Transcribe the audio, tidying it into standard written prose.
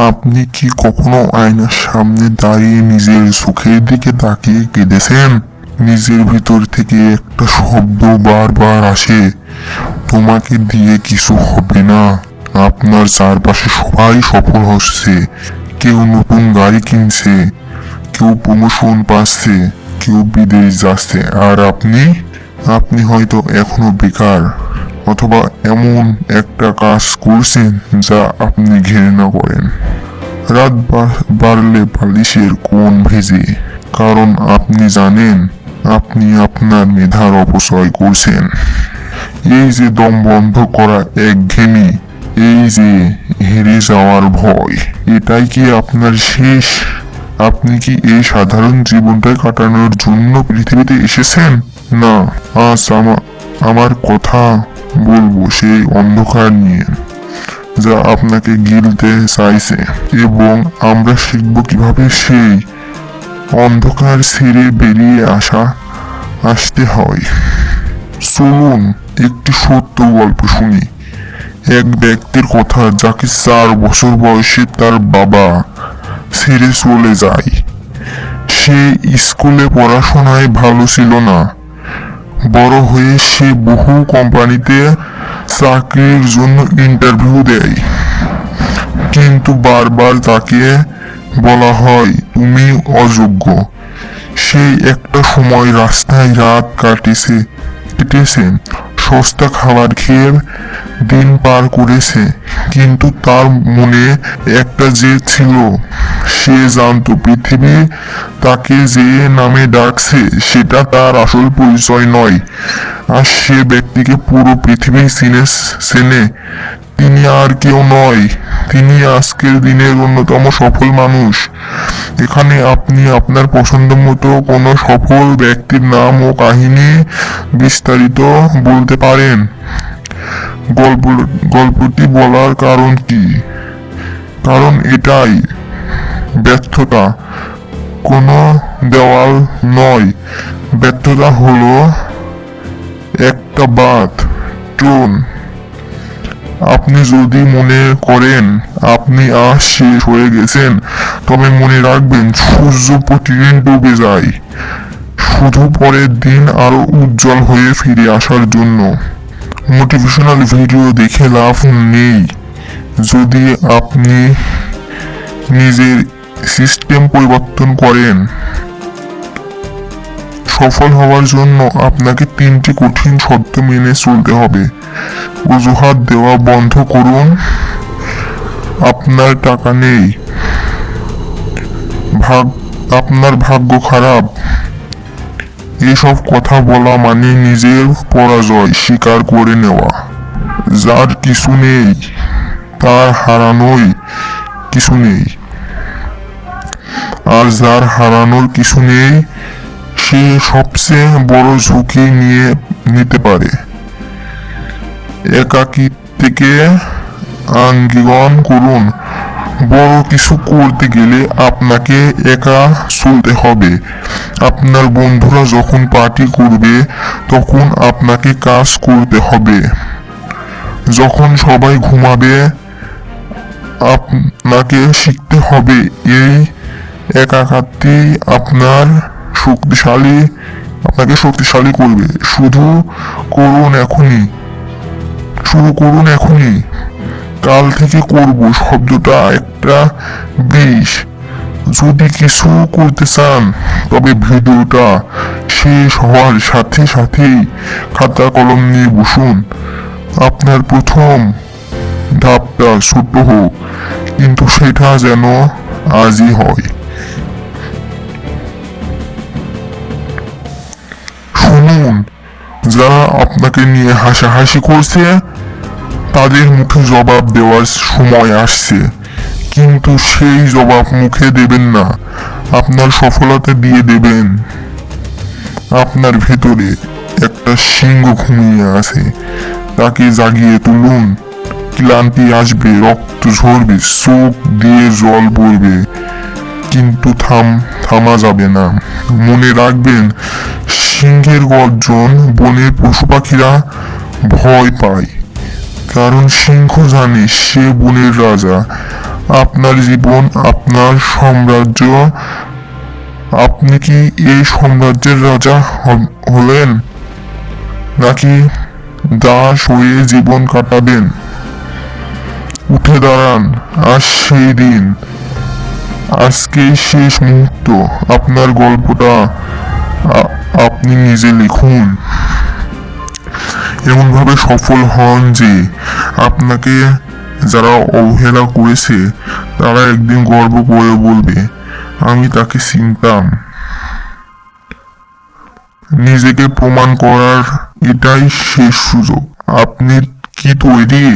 আপনি কি কখনো আয়নার সামনে দাঁড়িয়ে নিজের চোখের দিকে তাকিয়ে কেঁদেছেন? নিজের ভিতর থেকে একটা শব্দ বারবার আসে, তোমাকে দিয়ে কিছু হবে না। আপনার চারপাশে সবাই সফল হচ্ছে, কেউ নতুন গাড়ি কিনছে, কেউ প্রমোশন পাচ্ছে, কেউ বিদেশ যাচ্ছে, আর আপনি হয়তো এখনো বেকার, অথবা এমন একটা কাজ করছেন যা আপনি ঘৃণা করেন। রাত বাড়লে বালিশের কোণ ভেজে, কারণ আপনি জানেন আপনি আপনার মেধার অপচয় করছেন। এই যে দম বন্ধ করা একঘেয়েমি, এই যে হেরে যাওয়ার ভয়, এটাই কি আপনার শেষ? আপনি কি এই সাধারণ জীবনটাই কাটানোর জন্য পৃথিবীতে এসেছেন? না, আজ আমার কথা বলবো সেই অন্ধকার নিয়ে যা আপনাকে গিলতে চাইছে, এবং আমরা শিখব কিভাবে সেই অন্ধকার ছেড়ে বেরিয়ে আসতে হয়। চলুন একটি সত্য গল্প শুনি। এক ব্যক্তির কথা যাকে 4 বছর বয়সে তার বাবা ছেড়ে চলে যায়। সে স্কুলে পড়াশোনায় ভালো ছিল না। বড় হয়ে সে বহু কোম্পানিতে চাকরির জন্য ইন্টারভিউ দেয়, কিন্তু বারবার তাকে বলা হয় তুমি অযোগ্য। সেই একটা সময় রাস্তায় রাত কেটেছে, সস্তা খাবার খেয়ে দিন পার করেছে, কিন্তু তার মনে একটা জেদ ছিল। সে জানতো পৃথিবী তাকে যে নামে ডাকছে সেটা তার আসল পরিচয় নয়। আর সে ব্যক্তিকে পুরো পৃথিবী চেনে। তিনি আর কেউ নয়, তিনি আজকের দিনের অন্যতম সফল মানুষ। এখানে আপনি আপনার পছন্দ মতো কোনো সফল ব্যক্তির নাম ও কাহিনী বিস্তারিত বলতে পারেন। গল্পটি বলার কারণ কি? কারণ এটাই, ব্যর্থতা কোনো দেওয়াল নয়। ব্যর্থতা হলো একটা টোন। আপনি যদি মনে করেন আপনি আজ শেষ হয়ে গেছেন, তবে মনে রাখবেন সূর্য প্রতিদিন ডুবে যায়, শুধু পরের দিন আরো উজ্জ্বল হয়ে ফিরে আসার জন্য। মোটিভেশনাল ভিডিও দেখে লাভ নেই যদি আপনি নিজের সিস্টেম পরিবর্তন করেন। সফল হওয়ার জন্য আপনাকে 3টি কঠিন শর্ত মেনে চলতে হবে। অজুহাত দেওয়া বন্ধ করুন। আপনার টাকা নেই, আপনার ভাগ্য খারাপ, এসব কথা বলা মানে নিজের পরাজয় স্বীকার করে নেওয়া। যার কিছু নেই তার হারানোই কিছু নেই, আর যার হারানোর কিছু নেই সে সবচেয়ে বড় ঝুঁকি নিতে পারে। একাকিত্বকে আলিঙ্গন করুন। বড় কিছু করতে গেলে আপনাকে একা চলতে হবে। আপনার বন্ধুরা যখন পার্টি করবে তখন আপনাকে কাজ করতে হবে। যখন সবাই ঘুমাবে আপনাকে শিখতে হবে। এই একাকিত্বই আপনাকে শক্তিশালী করবে। শুরু করুন এখনই। কাল থেকে করব শব্দটা একটা বিষ। যদি কিছু করতে চান তবে ভিডিওটা শেষ হওয়ার সাথে সাথেই খাতা কলম নিয়ে বসুন। আপনার প্রথম ধাপটা ছোট হোক, কিন্তু সেটা যেন আজই হয়। শুনুন, যারা আপনাকে নিয়ে হাসাহাসি করছে তাদের মুখে জবাব দেওয়ার সময় আসছে, কিন্তু সেই জবাব মুখে দেবেন না, আপনার সফলতা দিয়ে দেবেন। আপনার ভেতরে একটা সিংহ ঘুমিয়ে আছে, তাকে জাগিয়ে তুলুন। ক্লান্তি আসবে, রক্ত ঝরবে, চোখ দিয়ে জল পড়বে, কিন্তু থামা যাবে না। মনে রাখবেন, সিংহের গর্জন বনের পশু পাখিরা ভয় পায়, কারণ সিংহ জানে সে বনের রাজা, আপনার জীবন, আপনার সাম্রাজ্য। আপনি কি এই সাম্রাজ্যের রাজা হলেন, নাকি দাস হয়ে জীবন কাটাবেন? উঠে দাঁড়ান, আজ সেই দিন, আজকে শেষ মুহূর্ত। আপনার গল্পটা আপনি নিজে লিখুন, এমনভাবে সফল হন যে আপনাকে যারা অবহেলা করেছে তারা একদিন গর্ব করে বলবে, আমি তাকে চিনতাম। নিজেকে প্রমাণ করার এটাই শেষ সুযোগ। আপনি কি তৈরি?